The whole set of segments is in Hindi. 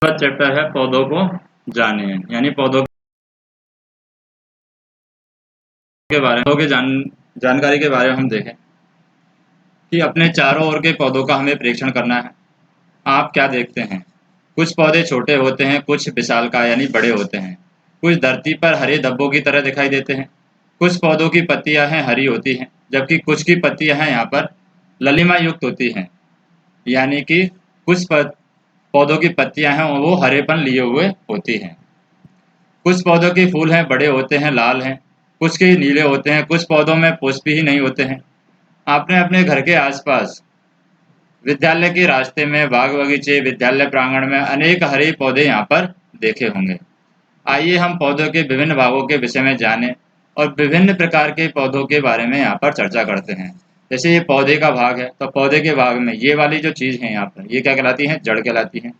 चैप्टर है पौधों को जानिए, यानी पौधों के बारे में जानकारी के बारे में हम देखें कि अपने चारों ओर के पौधों का हमें परीक्षण करना है। आप क्या देखते हैं? कुछ पौधे छोटे होते हैं, कुछ विशालकाय यानी बड़े होते हैं, कुछ धरती पर हरे धब्बों की तरह दिखाई देते हैं, कुछ पौधों की पत्तियां हैं हरी होती हैं, जबकि कुछ की पत्तियां हैं यहाँ पर ललिमा युक्त होती हैं, यानी कि कुछ पौधों की पत्तियां हैं वो हरेपन लिए हुए होती हैं। कुछ पौधों के फूल हैं बड़े होते हैं, लाल हैं, कुछ के नीले होते हैं, कुछ पौधों में पुष्प ही नहीं होते हैं। आपने अपने घर के आसपास, विद्यालय के रास्ते में, बाग बगीचे, विद्यालय प्रांगण में अनेक हरे पौधे यहाँ पर देखे होंगे। आइए हम पौधों के विभिन्न भागों के विषय में जानें और विभिन्न प्रकार के पौधों के बारे में यहाँ पर चर्चा करते हैं। जैसे ये पौधे का भाग है, तो पौधे के भाग में ये वाली जो चीज़ है यहाँ पर, ये क्या कहलाती है? जड़ कहलाती है।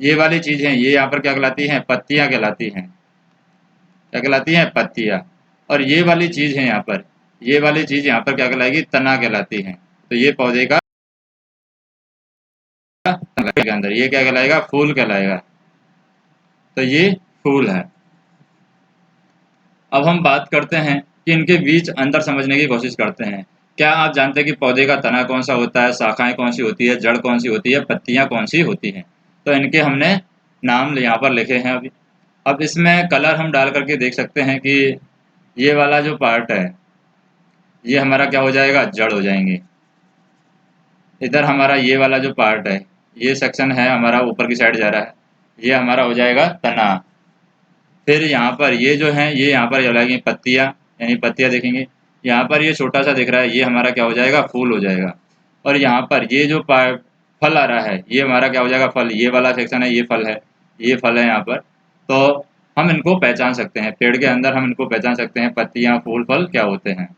ये वाली चीज़ है, ये यहाँ पर क्या कहलाती है? पत्तियाँ कहलाती हैं। क्या कहलाती हैं? पत्तियाँ। और ये वाली चीज़ है यहाँ पर, ये वाली चीज़ यहाँ पर क्या कहलाएगी? तना कहलाती है। तो ये पौधे का के अंदर ये क्या कहलाएगा? फूल कहलाएगा। तो ये फूल है। अब हम बात करते हैं कि इनके बीच अंतर समझने की कोशिश करते हैं। क्या आप जानते हैं कि पौधे का तना कौन सा होता है, शाखाएं कौन सी होती है, जड़ कौन सी होती है, पत्तियां कौन सी होती हैं? तो इनके हमने नाम यहाँ पर लिखे हैं अभी। अब इसमें कलर हम डाल करके देख सकते हैं कि ये वाला जो पार्ट है ये हमारा क्या हो जाएगा? जड़ हो जाएंगे। इधर हमारा ये वाला जो पार्ट है, ये सेक्शन है हमारा ऊपर की साइड जा रहा है, ये हमारा हो जाएगा तना। फिर यहाँ पर ये जो है, ये यहाँ पर लगेंगी पत्तियाँ, यानी पत्तियाँ देखेंगे। यहाँ पर ये छोटा सा दिख रहा है, ये हमारा क्या हो जाएगा? फूल हो जाएगा। और यहाँ पर ये जो फल आ रहा है, ये हमारा क्या हो जाएगा? फल। ये वाला सेक्शन है, ये फल है, ये फल है यहाँ पर। तो हम इनको पहचान सकते हैं, पेड़ के अंदर हम इनको पहचान सकते हैं, पत्तियाँ, फूल, फल क्या होते हैं।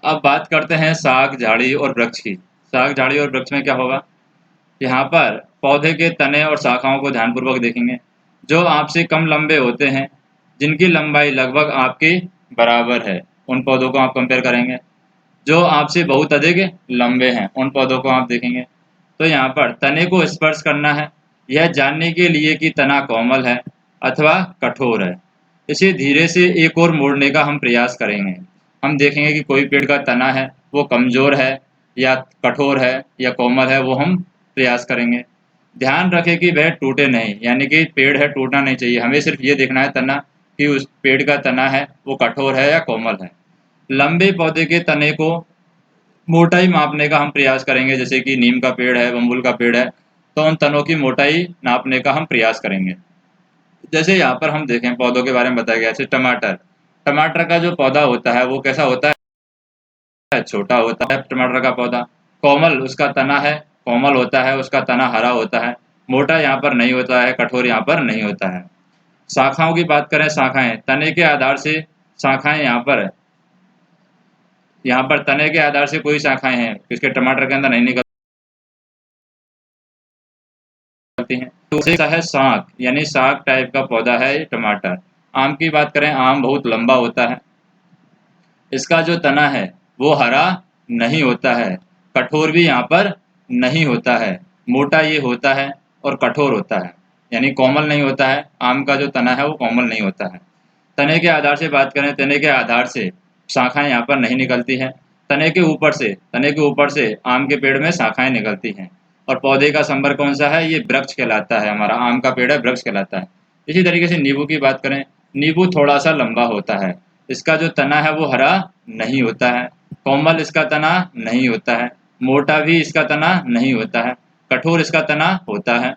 अब बात करते हैं साग, झाड़ी और वृक्ष की। साग, झाड़ी और वृक्ष में क्या होगा? यहाँ पर पौधे के तने और शाखाओं को ध्यानपूर्वक देखेंगे। जो आपसे कम लंबे होते हैं, जिनकी लंबाई लगभग आपके बराबर है, उन पौधों को आप कंपेयर करेंगे। जो आपसे बहुत अधिक लंबे हैं, उन पौधों को आप देखेंगे। तो यहाँ पर तने को स्पर्श करना है, यह जानने के लिए कि तना कोमल है अथवा कठोर है। इसे धीरे से एक और मोड़ने का हम प्रयास करेंगे। हम देखेंगे कि कोई पेड़ का तना है वो कमज़ोर है या कठोर है या कोमल है, वो हम प्रयास करेंगे। ध्यान रखें कि वह टूटे नहीं, यानी कि पेड़ है टूटना नहीं चाहिए। हमें सिर्फ ये देखना है तना कि उस पेड़ का तना है वो कठोर है या कोमल है। लंबे पौधे के तने को मोटाई मापने का हम प्रयास करेंगे। जैसे कि नीम का पेड़ है, बम्बुल का पेड़ है, तो उन तनों की मोटाई नापने का हम प्रयास करेंगे। जैसे यहाँ पर हम देखें, पौधों के बारे में बताया गया, जैसे टमाटर। टमाटर का जो पौधा होता है वो कैसा होता है? छोटा होता है टमाटर का पौधा। कोमल उसका तना है, कोमल होता है, उसका तना हरा होता है, मोटा यहाँ पर नहीं होता है, कठोर यहाँ पर नहीं होता है। शाखाओं की बात करें, शाखाएं तने के आधार से, शाखाएं यहाँ पर तने के आधार से कोई शाखाएं हैं इसके टमाटर के अंदर नहीं निकलती हैं। तो दूसरा है साग, यानी साग टाइप का पौधा है ये टमाटर। आम की बात करें, आम बहुत लंबा होता है, इसका जो तना है वो हरा नहीं होता है, कठोर भी यहाँ पर नहीं होता है, मोटा ये होता है और कठोर होता है, यानी कोमल नहीं होता है। आम का जो तना है वो कोमल नहीं होता है। तने के आधार से बात करें, तने के आधार से शाखाएं यहाँ पर नहीं निकलती हैं। तने के ऊपर से आम के पेड़ में शाखाएं निकलती हैं। और पौधे का संवर्ग कौन सा है? ये वृक्ष कहलाता है। हमारा आम का पेड़ है, वृक्ष कहलाता है। इसी तरीके से नींबू की बात करें, नींबू थोड़ा सा लंबा होता है, इसका जो तना है वो हरा नहीं होता है, कोमल इसका तना नहीं होता है, मोटा भी इसका तना नहीं होता है, कठोर इसका तना होता है।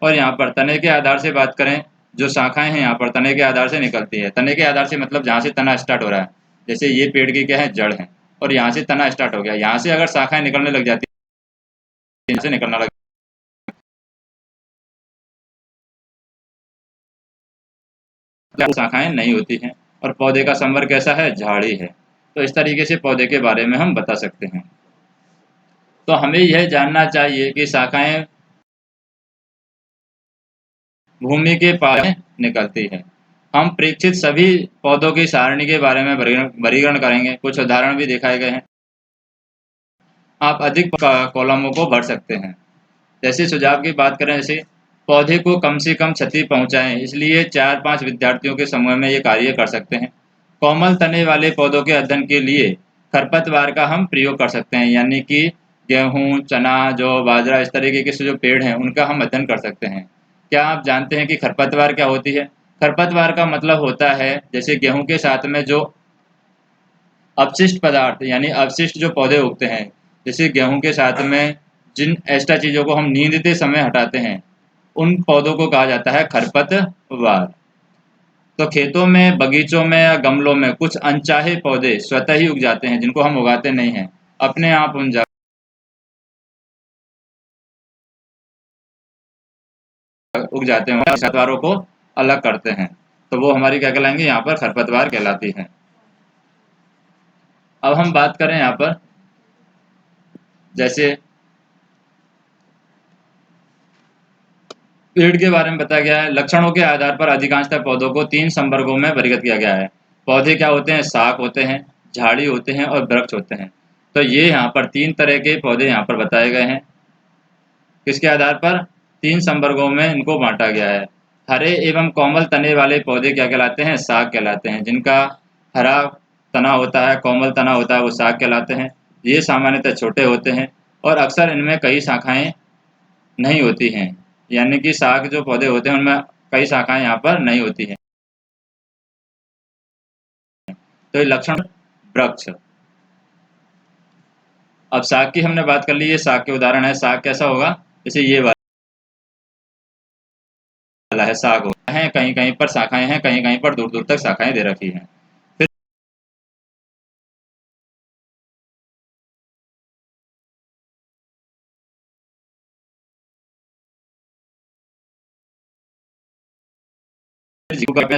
और यहाँ पर तने के आधार से बात करें, जो शाखाएं हैं यहाँ पर तने के आधार से निकलती है। तने के आधार से मतलब जहाँ से तना स्टार्ट हो रहा है, जैसे ये पेड़ की क्या है? जड़ है, और यहाँ से तना स्टार्ट हो गया, यहाँ से अगर शाखाएं निकलने लग जाती है, यहाँ से निकलना लग शाखाएं नहीं होती हैं। और पौधे का संवर्ग कैसा है? झाड़ी है। तो इस तरीके से पौधे के बारे में हम बता सकते हैं। तो हमें यह जानना चाहिए कि शाखाएं भूमि के पार निकलती है। हम परीक्षित सभी पौधों की सारणी के बारे में वर्गीकरण करेंगे, कुछ उदाहरण भी दिखाए गए हैं। आप अधिक कॉलमों को भर सकते हैं। जैसे सुझाव की बात करें, जैसे पौधे को कम से कम क्षति पहुंचाएं, इसलिए 4-5 विद्यार्थियों के समूह में ये कार्य कर सकते हैं। कोमल तने वाले पौधों के अध्ययन के लिए खरपतवार का हम प्रयोग कर सकते हैं, यानी कि गेहूं, चना, जौ, बाजरा इस तरीके के जो पेड़ हैं उनका हम अध्ययन कर सकते हैं। क्या आप जानते हैं कि खरपतवार क्या होती है? खरपतवार का मतलब होता है जैसे गेहूं के साथ में जो अपशिष्ट पदार्थ यानी अवशिष्ट जो पौधे उगते हैं, जैसे गेहूं के साथ में जिन एक्स्ट्रा चीज़ों को हम नींदते समय हटाते हैं, उन पौधों को कहा जाता है खरपतवार। तो खेतों में, बगीचों में या गमलों में कुछ अनचाहे पौधे स्वतः ही उग जाते हैं, जिनको हम उगाते नहीं हैं, अपने आप उग जाते हैं, खरपतवारों को अलग करते हैं। तो वो हमारी क्या कहलाएंगे? यहाँ पर खरपतवार कहलाती है। अब हम बात करें यहाँ पर, जैसे पेड़ के बारे में बताया गया है। लक्षणों के आधार पर अधिकांशतः पौधों को 3 संवर्गों में वर्गीकृत किया गया है। पौधे क्या होते हैं? शाख होते हैं, झाड़ी होते हैं और वृक्ष होते हैं। तो ये यहाँ पर 3 तरह के पौधे यहाँ पर बताए गए हैं। किसके आधार पर? 3 संवर्गों में इनको बांटा गया है। हरे एवं कोमल तने वाले पौधे क्या कहलाते हैं? शाख कहलाते हैं। जिनका हरा तना होता है, कोमल तना होता है, वो शाख कहलाते हैं। ये सामान्यतः छोटे होते हैं और अक्सर इनमें कई शाखाएं नहीं होती हैं, यानी कि शाख जो पौधे होते हैं उनमें कई शाखाएं यहाँ पर नहीं होती हैं। तो ये लक्षण वृक्ष। अब शाख की हमने बात कर ली, ये शाख के उदाहरण है। शाख कैसा होगा? जैसे ये वाला है, शाख होता है, कहीं कहीं पर शाखाएं हैं, कहीं कहीं पर दूर दूर तक शाखाएं दे रखी हैं। फिर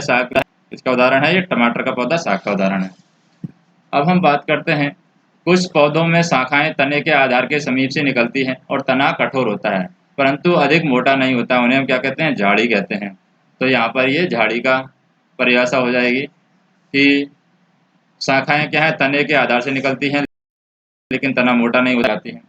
शाख इसका उदाहरण है, ये टमाटर का पौधा शाख का उदाहरण है। अब हम बात करते हैं, कुछ पौधों में शाखाएं तने के आधार के समीप से निकलती हैं और तना कठोर होता है, परंतु अधिक मोटा नहीं होता। उन्हें हम क्या कहते हैं? झाड़ी कहते हैं। तो यहाँ पर ये झाड़ी का परिभाषा हो जाएगी कि शाखाएं क्या है? तने के आधार से निकलती हैं, लेकिन तना मोटा नहीं हो जाती है।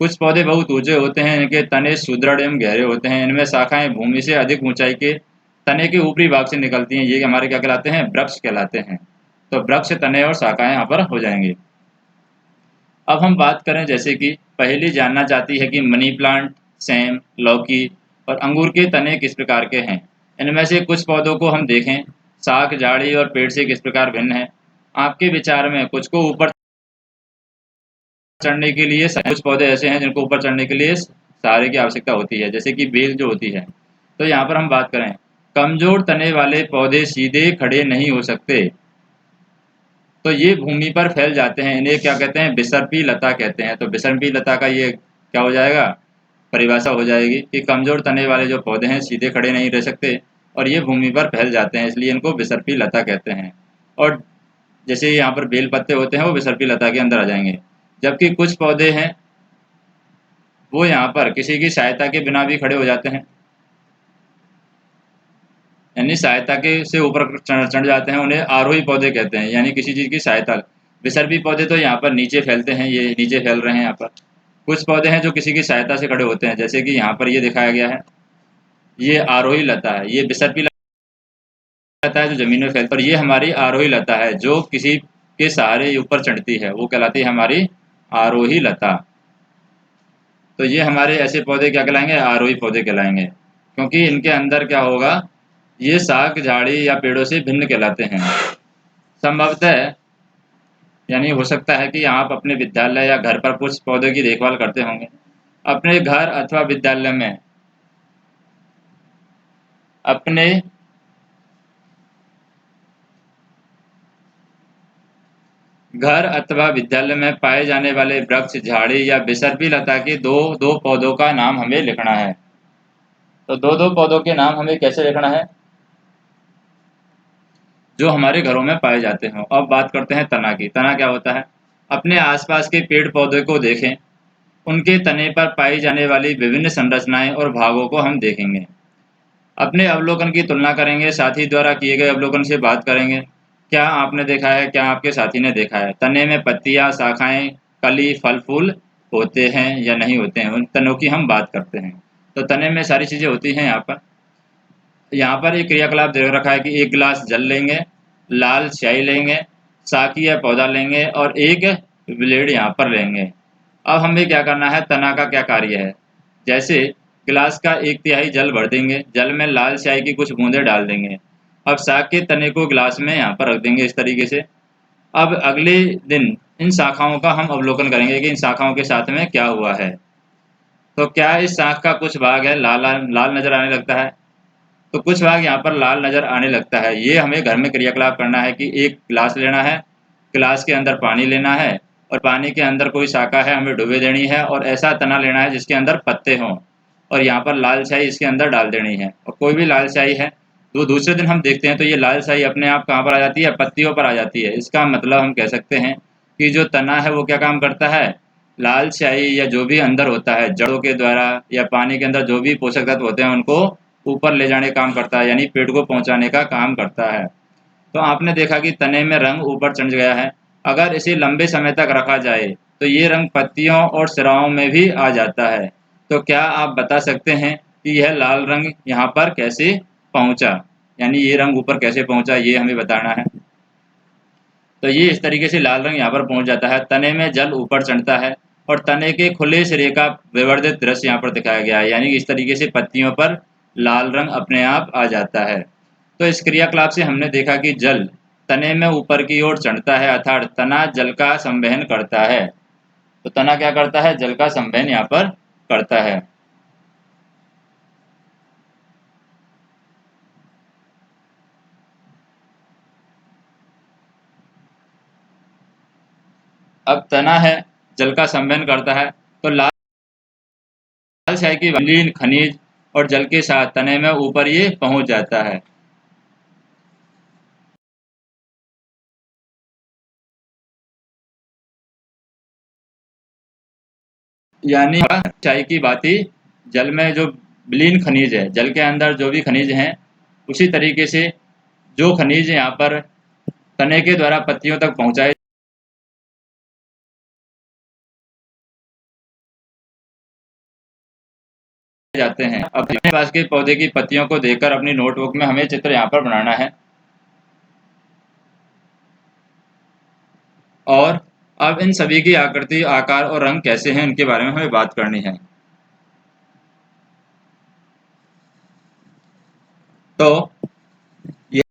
कुछ पौधे बहुत ऊंचे होते हैं, इनके तने सुदृढ़ एवं गहरे होते हैं। इनमें शाखाएं भूमि से अधिक ऊंचाई के तने के ऊपरी भाग से निकलती हैं। ये हमारे क्या कहलाते हैं? वृक्ष कहलाते हैं। तो वृक्ष, तने और शाखाएं यहाँ पर हो जाएंगी। अब हम बात करें, जैसे कि पहली जानना चाहती है कि मनी प्लांट, सेम, लौकी और अंगूर के तने किस प्रकार के हैं। इनमें से कुछ पौधों को हम देखें, शाख, झाड़ी और पेड़ से किस प्रकार भिन्न है। आपके विचार में कुछ को ऊपर चढ़ने के लिए, कुछ पौधे ऐसे हैं जिनको ऊपर चढ़ने के लिए सहारे की आवश्यकता होती है, जैसे कि बेल जो होती है। तो यहाँ पर हम बात करें, कमजोर तने वाले पौधे सीधे खड़े नहीं हो सकते, तो ये भूमि पर फैल जाते हैं। इन्हें क्या कहते हैं? बिसर्पी लता कहते हैं। तो बिसर्पी लता का ये क्या हो जाएगा? परिभाषा हो जाएगी कि कमजोर तने वाले जो पौधे हैं सीधे खड़े नहीं रह सकते और ये भूमि पर फैल जाते हैं, इसलिए इनको बिसर्पी लता कहते हैं। और जैसे यहाँ पर बेल पत्ते होते हैं, वो बिसर्पी लता के अंदर आ जाएंगे। जबकि कुछ पौधे हैं वो यहाँ पर किसी की सहायता के बिना भी खड़े हो जाते हैं, यानी सहायता के से ऊपर चढ़ जाते हैं। उन्हें आरोही पौधे कहते हैं, यानी किसी चीज़ की सहायता। विसर्पी पौधे तो यहाँ पर नीचे फैलते हैं, ये नीचे फैल रहे हैं यहाँ पर। कुछ पौधे हैं जो किसी की सहायता से खड़े होते हैं, जैसे कि यहाँ पर ये दिखाया गया है, ये आरोही लता है। ये विसर्पी लता है जो जमीन में फैलती है, और ये हमारी आरोही लता है जो किसी के सहारे ऊपर चढ़ती है, वो कहलाती है हमारी आरोही लता। तो ये हमारे ऐसे पौधे क्या कहलाएंगे? आरोही पौधे कहलाएंगे, क्योंकि इनके अंदर क्या होगा? ये शाख, झाड़ी या पेड़ों से भिन्न कहलाते हैं। संभवतः, यानी हो सकता है कि आप अपने विद्यालय या घर पर कुछ पौधों की देखभाल करते होंगे। अपने घर अथवा विद्यालय में अपने घर अथवा विद्यालय में पाए जाने वाले वृक्ष, झाड़ी या बिसर्पी लता के दो दो पौधों का नाम हमें लिखना है। तो दो दो पौधों के नाम हमें कैसे लिखना है? जो हमारे घरों में पाए जाते हों। अब बात करते हैं तना की। तना क्या होता है? अपने आसपास के पेड़ पौधे को देखें, उनके तने पर पाई जाने वाली विभिन्न संरचनाएं और भागों को हम देखेंगे। अपने अवलोकन की तुलना करेंगे, साथी द्वारा किए गए अवलोकन से बात करेंगे। क्या आपने देखा है, क्या आपके साथी ने देखा है? तने में पत्तियां, शाखाएं, कली, फल फूल होते हैं या नहीं होते हैं, उन तनों की हम बात करते हैं। तो तने में सारी चीज़ें होती हैं। यहाँ पर एक क्रियाकलाप दे रखा है कि 1 गिलास जल लेंगे, लाल स्याही लेंगे, साकी या पौधा लेंगे और एक ब्लेड यहाँ पर लेंगे। अब हमें क्या करना है, तना का क्या कार्य है। जैसे गिलास का 1/3 जल भर देंगे, जल में लाल स्याही की कुछ बूंदें डाल देंगे। अब साग के तने को गिलास में यहाँ पर रख देंगे इस तरीके से। अब अगले दिन इन शाखाओं का हम अवलोकन करेंगे कि इन शाखाओं के साथ में क्या हुआ है। तो क्या इस शाख का कुछ भाग है लाल लाल नज़र आने लगता है, तो कुछ भाग यहाँ पर लाल नज़र आने लगता है। ये हमें घर में क्रियाकलाप करना है कि एक गिलास लेना है, गिलास के अंदर पानी लेना है और पानी के अंदर कोई शाखा है हमें डुबे देनी है और ऐसा तना लेना है जिसके अंदर पत्ते हों और यहाँ पर लाल स्याही इसके अंदर डाल देनी है। और कोई भी लाल स्याही है तो दूसरे दिन हम देखते हैं तो ये लाल स्याही अपने आप कहाँ पर आ जाती है, पत्तियों पर आ जाती है। इसका मतलब हम कह सकते हैं कि जो तना है वो क्या काम करता है, लाल स्याही या जो भी अंदर होता है जड़ों के द्वारा या पानी के अंदर जो भी पोषक तत्व होते हैं उनको ऊपर ले जाने का काम करता है, यानी पेड़ को पहुंचाने का काम करता है। तो आपने देखा कि तने में रंग ऊपर चढ़ गया है। अगर इसे लंबे समय तक रखा जाए तो ये रंग पत्तियों और सिराओं में भी आ जाता है। तो क्या आप बता सकते हैं कि यह लाल रंग यहाँ पर कैसे पहुंचा, यानी ये रंग ऊपर कैसे पहुंचा, ये हमें बताना है। तो ये इस तरीके से लाल रंग यहाँ पर पहुंच जाता है। तने में जल ऊपर चढ़ता है और तने के खुले सिरे का विवर्धित दृश्य यहाँ पर दिखाया गया है, यानी इस तरीके से पत्तियों पर लाल रंग अपने आप आ जाता है। तो इस क्रियाकलाप से हमने देखा कि जल तने में ऊपर की ओर चढ़ता है, अर्थात तना जल का संवहन करता है। तो तना क्या करता है, जल का संवहन यहाँ पर करता है। अब तना है, जल का संवहन करता है, तो लाल स्याही की विलीन खनिज और जल के साथ तने में ऊपर ये पहुंच जाता है। यानी चाय की बाती जल में जो विलीन खनिज है, जल के अंदर जो भी खनिज हैं, उसी तरीके से जो खनिज यहाँ पर तने के द्वारा पत्तियों तक पहुँचाए जाते हैं। अब अपने पास के पौधे की पत्तियों को देखकर अपनी नोटबुक में हमें चित्र यहाँ पर बनाना है और अब इन सभी की आकृति, आकार और रंग कैसे हैं इनके बारे में हमें बात करनी है। तो यह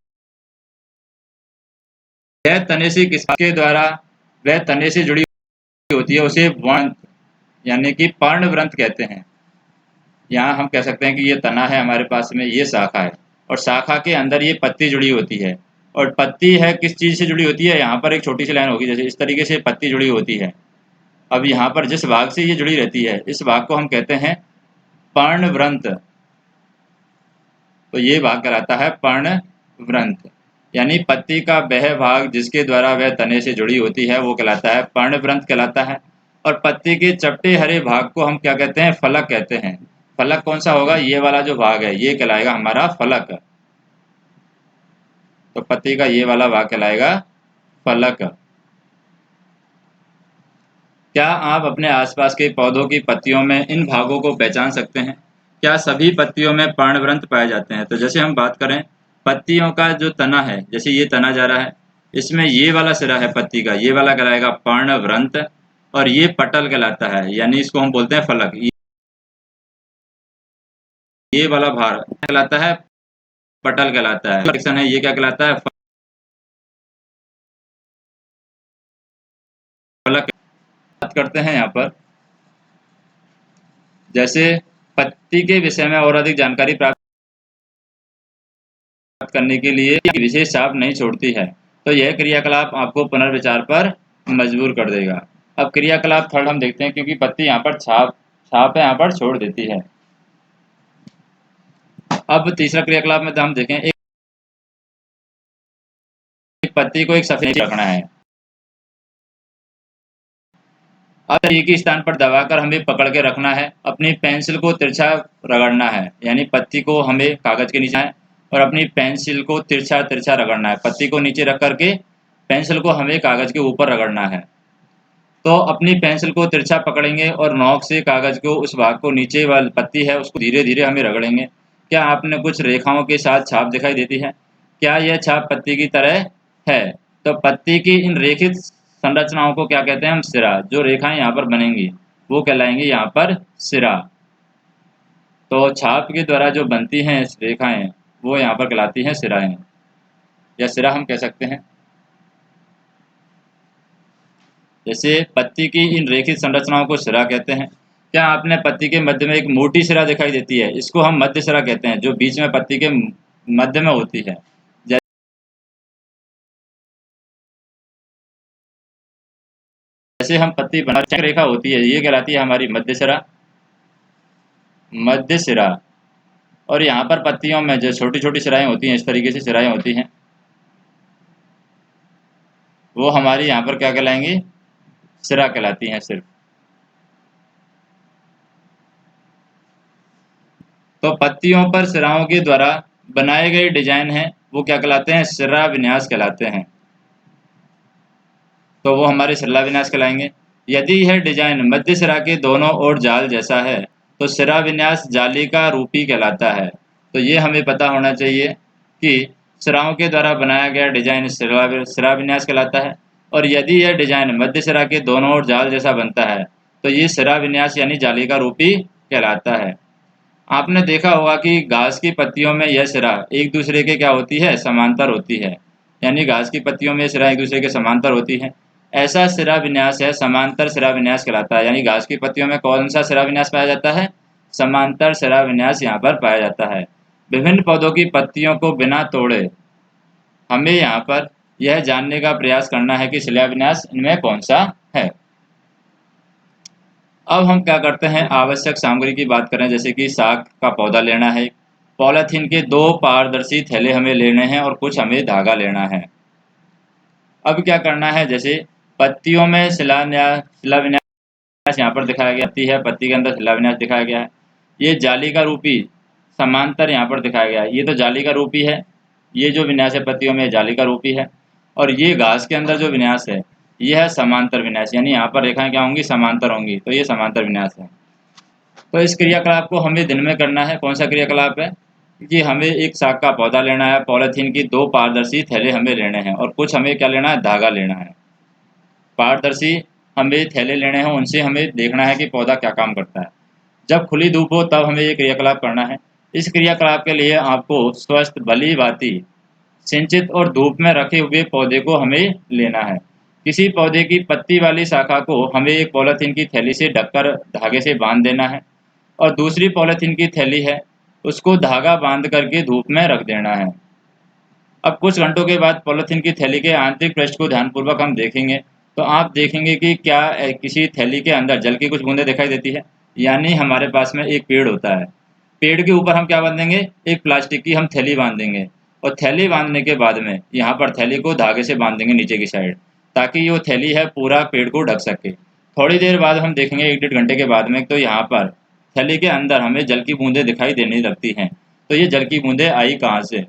तने से किसके द्वारा वह तने से जुड़ी होती है उसे वृंत यानी कि पर्णवृंत कहते हैं। यहाँ हम कह सकते हैं कि ये तना है हमारे पास में, ये शाखा है और शाखा के अंदर ये पत्ती जुड़ी होती है। और पत्ती है किस चीज़ से जुड़ी होती है, यहाँ पर एक छोटी सी लाइन होगी जैसे इस तरीके से पत्ती जुड़ी होती है। अब यहाँ पर जिस भाग से ये जुड़ी रहती है इस भाग को हम कहते हैं पर्णवृंत। तो ये भाग कहलाता है पर्णवृंत, यानी पत्ती का वह भाग जिसके द्वारा वह तने से जुड़ी होती है वो कहलाता है पर्णवृंत कहलाता है। और पत्ती के चपटे हरे भाग को हम क्या कहते हैं, फलक कहते हैं। फलक कौन सा होगा, ये वाला जो भाग है ये कहलाएगा हमारा फलक। तो पत्ती का ये वाला भाग कहलाएगा फलक। क्या आप अपने आसपास के पौधों की पत्तियों में इन भागों को पहचान सकते हैं? क्या सभी पत्तियों में पर्णवृंत पाए जाते हैं? तो जैसे हम बात करें पत्तियों का जो तना है, जैसे ये तना जा रहा है, इसमें ये वाला सिरा है पत्ती का, ये वाला कहलाएगा पर्णवृंत और ये पटल कहलाता है, यानी इसको हम बोलते हैं फलक। ये वाला भाग कहलाता है पटल कहलाता है। सेक्शन है ये क्या कहलाता है, फलक। बात करते हैं यहाँ पर जैसे पत्ती के विषय में और अधिक जानकारी प्राप्त करने के लिए विशेष छाप नहीं छोड़ती है, तो यह क्रियाकलाप आपको पुनर्विचार पर मजबूर कर देगा। अब क्रियाकलाप थर्ड हम देखते हैं, क्योंकि पत्ती यहाँ पर छाप छाप यहाँ पर छोड़ देती है। अब तीसरा क्रियाकलाप में हम देखें, एक पत्ती को एक सफेद रखना है। अब एक ही स्थान पर दबाकर हमें पकड़ के रखना है, अपनी पेंसिल को तिरछा रगड़ना है, यानी पत्ती को हमें कागज के नीचे है और अपनी पेंसिल को तिरछा तिरछा रगड़ना है। पत्ती को नीचे रख करके पेंसिल को हमें कागज के ऊपर रगड़ना है। तो अपनी पेंसिल को तिरछा पकड़ेंगे और नोक से कागज को उस भाग को नीचे वाली पत्ती है उसको धीरे धीरे हमें रगड़ेंगे। क्या आपने कुछ रेखाओं के साथ छाप दिखाई देती है? क्या यह छाप पत्ती की तरह है? तो पत्ती की इन रेखित संरचनाओं को क्या कहते हैं हम? सिरा। जो रेखाएं यहाँ पर बनेंगी वो कहलाएंगी यहाँ पर सिरा। तो छाप के द्वारा जो बनती हैं रेखाएं वो यहाँ पर कहलाती हैं सिराएं, या सिरा हम कह सकते हैं। जैसे पत्ती की इन रेखित संरचनाओं को सिरा कहते हैं। क्या आपने पत्ती के मध्य में एक मोटी सिरा दिखाई देती है? इसको हम मध्य सिरा कहते हैं, जो बीच में पत्ती के मध्य में होती है। जैसे हम पत्ती बना चक्र रेखा होती है, ये कहलाती है हमारी मध्य सिरा। मध्य सिरा। और यहाँ पर पत्तियों में जो छोटी छोटी सिराएं होती हैं, इस तरीके से सिराएं होती हैं, वो हमारी यहाँ पर क्या कहलाएंगी? सिरा कहलाती हैं सिर्फ। तो पत्तियों पर सिराओं के द्वारा बनाए गए डिजाइन हैं वो क्या कहलाते हैं? सिरा विन्यास कहलाते हैं। तो वो हमारे सिरा विन्यास कहलाएंगे। यदि यह डिजाइन मध्य सिरा के दोनों ओर जाल जैसा है तो सिरा विन्यास जाली का रूपी कहलाता है। तो ये हमें पता होना चाहिए कि सिराओं के द्वारा बनाया गया डिजाइन सिरा विन्यास कहलाता है, और यदि यह डिजाइन मध्य सिरा के दोनों ओर जाल जैसा बनता है तो ये सिरा विन्यास यानी जाली का रूपी कहलाता है। आपने देखा होगा कि घास की पत्तियों में यह सिरा एक दूसरे के क्या होती है? समांतर होती है। यानी घास की पत्तियों में सिरा एक दूसरे के समांतर होती है। ऐसा सिरा विन्यास है समांतर सिरा विन्यास कहलाता है। यानी घास की पत्तियों में कौन सा सिरा विन्यास पाया जाता है? समांतर सिरा विन्यास यहाँ पर पाया जाता है। विभिन्न पौधों की पत्तियों को बिना तोड़े हमें यहाँ पर यह जानने का प्रयास करना है कि सिरा विन्यास इनमें कौन सा है। अब हम क्या करते हैं, आवश्यक सामग्री की बात करें। जैसे कि साग का पौधा लेना है, पॉलीथीन के 2 पारदर्शी थैले हमें लेने हैं और कुछ हमें धागा लेना है। अब क्या करना है, जैसे पत्तियों में शिलान्यास यहाँ पर दिखाया गया है, पत्ती के अंदर शिलान्यास दिखाया गया है। ये जाली का रूपी समांतर यहाँ पर दिखाया गया है। ये तो जाली का रूपी है, ये जो विन्यास है पत्तियों में जाली का रूपी है। और ये घास के अंदर जो विन्यास है ये है समांतर विन्यास, यानी यहाँ पर रेखाएं क्या होंगी? समांतर होंगी। तो ये समांतर विन्यास है। तो इस क्रियाकलाप को हमें दिन में करना है। कौन सा क्रियाकलाप है कि हमें एक साग का पौधा लेना है, पॉलीथीन की 2 पारदर्शी थैले हमें लेने हैं और कुछ हमें क्या लेना है? धागा लेना है। पारदर्शी हमें थैले लेने हैं, उनसे हमें देखना है कि पौधा क्या काम करता है। जब खुली धूप हो तब हमें ये क्रियाकलाप करना है। इस क्रियाकलाप के लिए आपको स्वस्थ भली भांति सिंचित और धूप में रखे हुए पौधे को हमें लेना है। किसी पौधे की पत्ती वाली शाखा को हमें एक पॉलीथीन की थैली से ढककर धागे से बांध देना है, और दूसरी पॉलीथीन की थैली है उसको धागा बांध करके धूप में रख देना है। अब कुछ घंटों के बाद पॉलीथीन की थैली के आंतरिक पृष्ठ को ध्यानपूर्वक हम देखेंगे तो आप देखेंगे कि क्या किसी थैली के अंदर जल की कुछ बूंदें दिखाई देती है। यानी हमारे पास में एक पेड़ होता है, पेड़ के ऊपर हम क्या बांधेंगे? एक प्लास्टिक की हम थैली बांध देंगे, और थैली बांधने के बाद में यहाँ पर थैली को धागे से बांध देंगे नीचे की साइड, ताकि ये थैली है पूरा पेड़ को ढक सके। थोड़ी देर बाद हम देखेंगे 1 डेढ़ घंटे के बाद में, तो यहाँ पर थैली के अंदर हमें जल की बूंदें दिखाई देने लगती हैं। तो ये जल की बूंदें आई कहाँ से?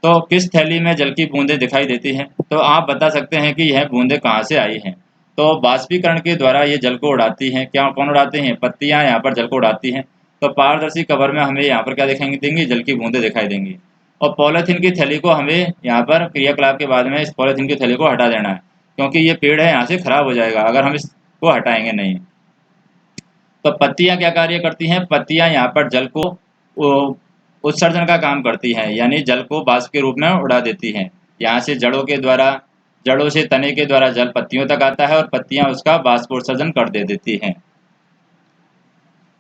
तो किस थैली में जल की बूंदें दिखाई देती हैं? तो आप बता सकते हैं कि यह बूंदें कहाँ से आई हैं। तो वाष्पीकरण के द्वारा ये जल को उड़ाती हैं। क्या कौन उड़ाते हैं? पत्तियां यहाँ पर जल को उड़ाती हैं। तो पारदर्शी कवर में हमें यहाँ पर क्या दिखाई देंगी? जल की बूंदें दिखाई देंगी। और पॉलीथीन की थैली को हमें यहाँ पर क्रियाकलाप के बाद में इस पॉलीथीन की थैली को हटा देना है, क्योंकि ये पेड़ है यहाँ से खराब हो जाएगा अगर हम इसको हटाएंगे नहीं। तो पत्तियां क्या कार्य करती हैं? पत्तियां यहाँ पर जल को उत्सर्जन का काम करती हैं, यानी जल को वाष्प के रूप में उड़ा देती हैं। यहाँ से जड़ों के द्वारा, जड़ों से तने के द्वारा जल पत्तियों तक आता है और पत्तियां उसका वाष्पोत्सर्जन कर दे देती हैं।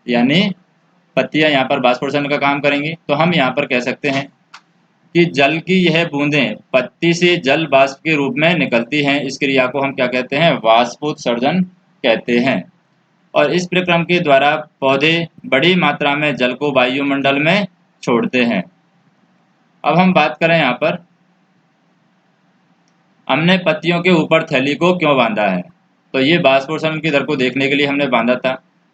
यानी पत्तियां यहाँ पर वाष्पोत्सर्जन का काम करेंगी। तो हम यहाँ पर कह सकते हैं कि जल की यह बूंदें पत्ती से जल वाष्प के रूप में निकलती हैं। इस क्रिया को हम क्या कहते हैं? वाष्पोत्सर्जन कहते हैं। और इस प्रक्रम के द्वारा पौधे बड़ी मात्रा में जल को वायुमंडल में छोड़ते हैं। अब हम बात करें यहाँ पर, हमने पत्तियों के ऊपर थैली को क्यों बांधा है? तो ये बाष्पोत्सर्जन की दर को देखने के लिए हमने बांधा था।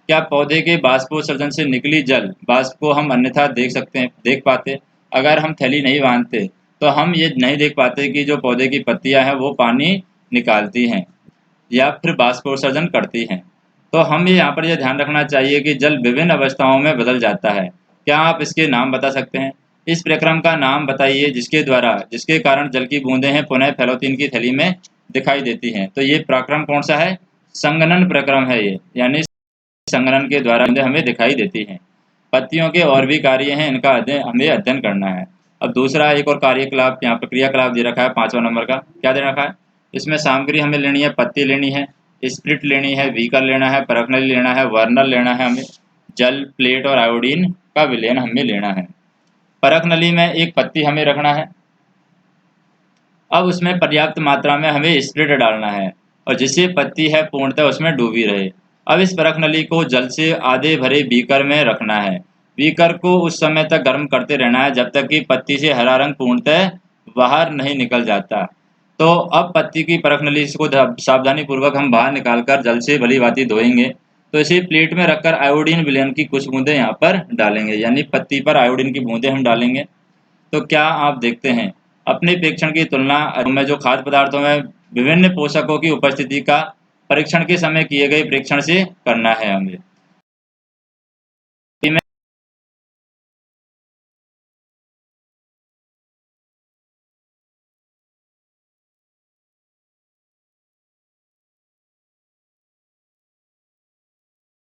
क्या पौधे के बाष्पोत्सर्जन से निकली जल वाष्प को हम अन्यथा देख पाते? अगर हम थैली नहीं बांधते तो हम ये नहीं देख पाते कि जो पौधे की पत्तियां हैं वो पानी निकालती हैं। या फिर बाष्पोत्सर्जन करती हैं। तो हम यहाँ पर यह ध्यान रखना चाहिए कि जल विभिन्न अवस्थाओं में बदल जाता है। क्या आप इसके नाम बता सकते हैं? इस प्रक्रम का नाम बताइए जिसके कारण जल की बूंदें हैं पुनः फैलोतीन की थैली में दिखाई देती हैं। तो ये प्रक्रम कौन सा है? संघनन प्रक्रम है ये, यानी संघनन के द्वारा बूंदें हमें दिखाई देती हैं। पत्तियों के और भी कार्य हैं, इनका हमें अध्ययन करना है। अब दूसरा एक और कार्यकलाप यहाँ पर क्रियाकलाप दे रखा है 5वां नंबर का। क्या दे रखा है? इसमें सामग्री हमें लेनी है, पत्ती लेनी है, स्प्रिट लेनी है, बीकर लेना है, परखनली लेना है, वर्नर लेना है, हमें जल, प्लेट और आयोडीन का विलयन हमें लेना है। परखनली में एक पत्ती हमें रखना है। अब उसमें पर्याप्त मात्रा में हमें स्प्रिट डालना है और जिससे पत्ती है पूर्णतः उसमें डूबी रहे। अब इस परखनली को जल से आधे भरे बीकर में रखना है। बीकर को उस समय तक गर्म करते रहना है जब तक कि पत्ती से हरा रंग पूर्णतः बाहर नहीं निकल जाता। तो अब पत्ती की परखनली को सावधानी पूर्वक हम बाहर निकालकर जल से भली भांति धोएंगे। तो इसे प्लेट में रखकर आयोडीन विलयन की कुछ बूंदें यहाँ पर डालेंगे, यानी पत्ती पर आयोडीन की बूंदें हम डालेंगे। तो क्या आप देखते हैं अपने प्रेक्षण की तुलना में जो खाद्य पदार्थों में विभिन्न पोषकों की उपस्थिति का परीक्षण के समय किए गए प्रेक्षण से करना है हमें।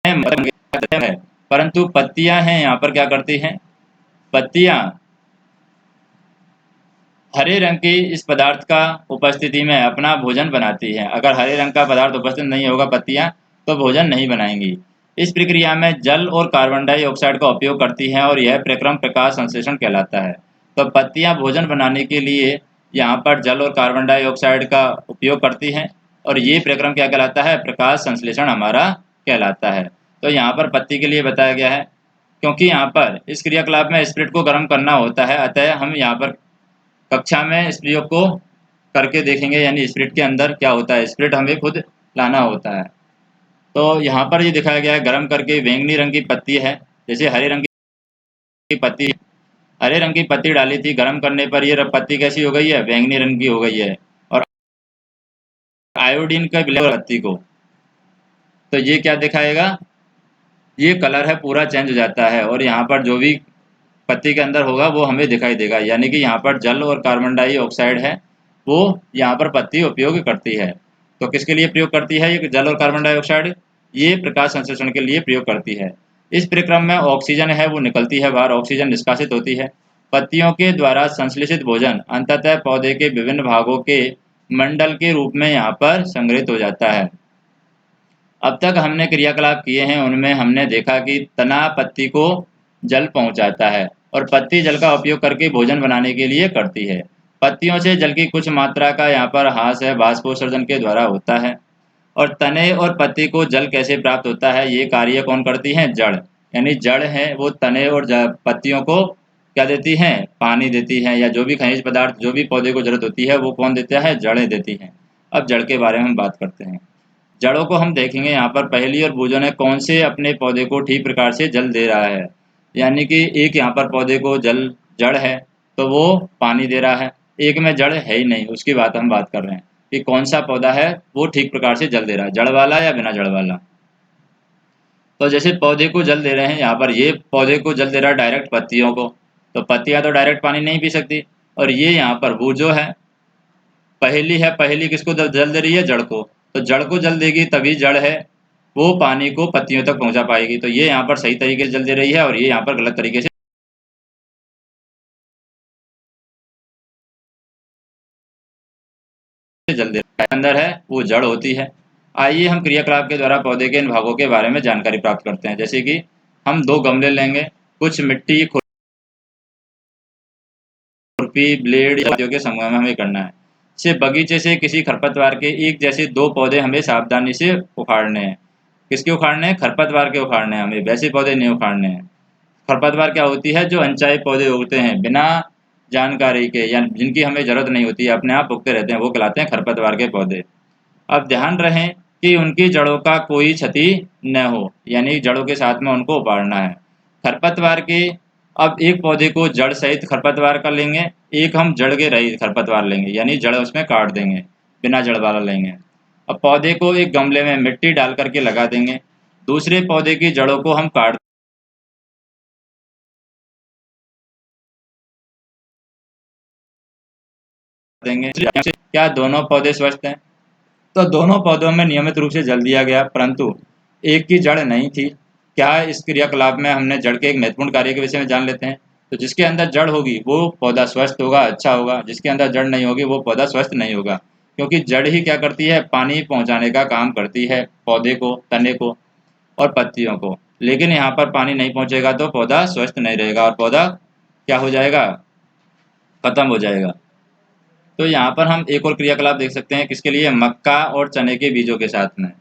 है परंतु पत्तियां हैं यहाँ पर क्या करती हैं? पत्तियां हरे रंग की इस पदार्थ का उपस्थिति में अपना भोजन बनाती है। अगर हरे रंग का पदार्थ उपस्थित नहीं होगा पत्तियां तो भोजन नहीं बनाएंगी। इस प्रक्रिया में जल और कार्बन डाइऑक्साइड का उपयोग करती हैं और यह प्रक्रम प्रकाश संश्लेषण कहलाता है। तो पत्तियां भोजन बनाने के लिए यहाँ पर जल और कार्बन डाइऑक्साइड का उपयोग करती हैं और ये प्रक्रम क्या कहलाता है? प्रकाश संश्लेषण हमारा कहलाता है। तो यहाँ पर पत्ती के लिए बताया गया है क्योंकि यहाँ पर इस क्रियाकलाप में स्प्रिट को गर्म करना होता है, अतः हम यहाँ पर कक्षा में इस प्रयोग को करके देखेंगे, यानी स्प्रिट के अंदर क्या होता है, स्प्रिट हमें खुद लाना होता है। तो यहाँ पर ये दिखाया गया है गर्म करके बैंगनी रंग की पत्ती है, जैसे हरे रंग की पत्ती, हरे रंग की पत्ती डाली थी, गर्म करने पर ये पत्ती कैसी हो गई है? बैंगनी रंग की हो गई है। और आयोडीन का विलय पत्ती को, तो ये क्या दिखाएगा? ये कलर है पूरा चेंज हो जाता है और यहाँ पर जो भी पत्ती के अंदर होगा वो हमें दिखाई देगा, यानी कि यहाँ पर जल और कार्बन डाइऑक्साइड है वो यहाँ पर पत्ती उपयोग करती है। तो किसके लिए प्रयोग करती है ये जल और कार्बन डाइऑक्साइड? ये प्रकाश संश्लेषण के लिए प्रयोग करती है। इस प्रक्रम में ऑक्सीजन है वो निकलती है बाहर, ऑक्सीजन निष्कासित होती है। पत्तियों के द्वारा संश्लेषित भोजन अंततः पौधे के विभिन्न भागों के मंडल के रूप में यहाँ पर संग्रहित हो जाता है। अब तक हमने क्रियाकलाप किए हैं उनमें हमने देखा कि तना पत्ती को जल पहुंचाता है और पत्ती जल का उपयोग करके भोजन बनाने के लिए करती है। पत्तियों से जल की कुछ मात्रा का यहाँ पर ह्रास है बाष्पोत्सर्जन के द्वारा होता है। और तने और पत्ती को जल कैसे प्राप्त होता है? ये कार्य कौन करती हैं? जड़, यानी जड़ है वो तने और पत्तियों को क्या देती हैं? पानी देती हैं, या जो भी खनिज पदार्थ जो भी पौधे को जरूरत होती है वो कौन देता है? जड़ें देती हैं। अब जड़ के बारे में हम बात करते हैं। जड़ों को हम देखेंगे यहाँ पर पहली और बूझों ने कौन से अपने पौधे को ठीक प्रकार से जल दे रहा है, यानी कि एक यहाँ पर पौधे को जल जड़ है तो वो पानी दे रहा है, एक में जड़ है ही नहीं, उसकी बात हम बात कर रहे हैं कि कौन सा पौधा है वो ठीक प्रकार से जल दे रहा है, जड़ वाला या बिना जड़ वाला। तो जैसे पौधे को जल दे रहे हैं यहाँ पर, ये पौधे को जल दे रहा है डायरेक्ट पत्तियों को, तो पत्तियाँ तो डायरेक्ट पानी नहीं पी सकती। और ये यहाँ पर बूझो है, पहली है, पहली किसको जल दे रही है? जड़ को। तो जड़ को जल देगी तभी जड़ है वो पानी को पत्तियों तक पहुंचा पाएगी। तो ये यहाँ पर सही तरीके से जल दे रही है और ये यहाँ पर गलत तरीके से जल दे रही है। अंदर है वो जड़ होती है। आइए हम क्रियाकलाप के द्वारा पौधे के इन भागों के बारे में जानकारी प्राप्त करते हैं। जैसे कि हम 2 गमले लेंगे, कुछ मिट्टी, खुरपी, ब्लेड के समूह में हमें करना है। से बगीचे से किसी खरपतवार के एक जैसे 2 पौधे हमें सावधानी से उखाड़ने हैं। किसके उखाड़ने हैं? खरपतवार के उखाड़ने हैं हमें, वैसे पौधे नहीं उखाड़ने हैं। खरपतवार क्या होती है? जो अनचाहे पौधे उगते हैं बिना जानकारी के या जिनकी हमें जरूरत नहीं होती है, अपने आप उगते रहते हैं, वो कहलाते हैं खरपतवार के पौधे। अब ध्यान रहे कि उनकी जड़ों का कोई क्षति न हो, यानी जड़ों के साथ में उनको उपाड़ना है। खरपतवार के अब एक पौधे को जड़ सहित खरपतवार का लेंगे, एक हम जड़ के रहित खरपतवार लेंगे, यानी जड़ उसमें काट देंगे, बिना जड़ वाला लेंगे। अब पौधे को एक गमले में मिट्टी डाल करके लगा देंगे। दूसरे पौधे की जड़ों को हम काट देंगे। क्या दोनों पौधे स्वस्थ हैं? तो दोनों पौधों में नियमित रूप से जल दिया गया, परंतु एक की जड़ नहीं थी। क्या इस क्रियाकलाप में हमने जड़ के एक महत्वपूर्ण कार्य के विषय में जान लेते हैं। तो जिसके अंदर जड़ होगी वो पौधा स्वस्थ होगा, अच्छा होगा। जिसके अंदर जड़ नहीं होगी वो पौधा स्वस्थ नहीं होगा, क्योंकि जड़ ही क्या करती है, पानी पहुंचाने का काम करती है पौधे को, तने को और पत्तियों को। लेकिन यहाँ पर पानी नहीं पहुंचेगा तो पौधा स्वस्थ नहीं रहेगा और पौधा क्या हो जाएगा, खत्म हो जाएगा। तो यहाँ पर हम एक और क्रियाकलाप देख सकते हैं, किसके लिए, मक्का और चने के बीजों के साथ में।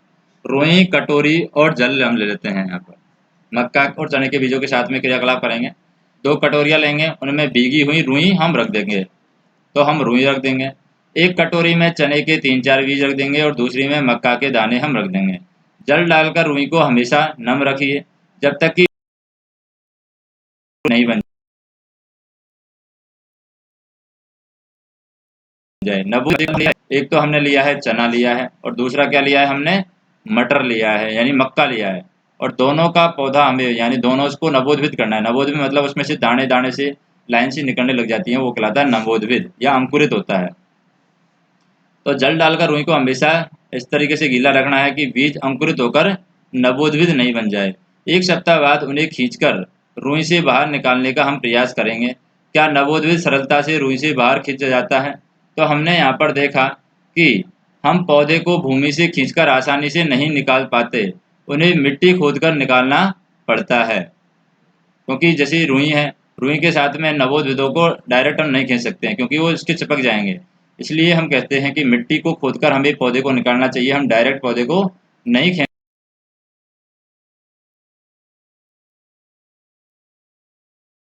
रुई, कटोरी और जल हम ले लेते हैं। यहाँ पर मक्का और चने के बीजों के साथ में क्रियाकलाप करेंगे। 2 कटोरियाँ लेंगे, उनमें भीगी हुई रुई हम रख देंगे। तो हम रुई रख देंगे। एक कटोरी में चने के 3-4 बीज रख देंगे और दूसरी में मक्का के दाने हम रख देंगे। जल डालकर रुई को हमेशा नम रखिए जब तक कि नहीं बन जाए। नबूद एक तो हमने लिया है, चना लिया है, और दूसरा क्या लिया है हमने, मटर लिया है यानी मक्का लिया है। और दोनों का पौधा हमें यानी दोनों को नवोद्भिद करना है। नवोद्भिद मतलब उसमें से दाने दाने से लाइन से निकलने लग जाती हैं, वो कहलाता है नवोद्भिद या अंकुरित होता है। तो जल डालकर रुई को हमेशा इस तरीके से गीला रखना है कि बीज अंकुरित होकर नवोद्भिद नहीं बन जाए। 1 सप्ताह बाद उन्हें खींचकर रुई से बाहर निकालने का हम प्रयास करेंगे। क्या नवोद्भिद सरलता से रुई से बाहर खींचा जाता है? तो हमने यहाँ पर देखा कि हम पौधे को भूमि से खींचकर आसानी से नहीं निकाल पाते, उन्हें मिट्टी खोदकर निकालना पड़ता है। क्योंकि जैसे रुई है, रुई के साथ में नवोद्भिदों को डायरेक्ट हम नहीं खींच सकते हैं क्योंकि वो इसके चिपक जाएंगे। इसलिए हम कहते हैं कि मिट्टी को खोदकर हमें पौधे को निकालना चाहिए, हम डायरेक्ट पौधे को नहीं खींच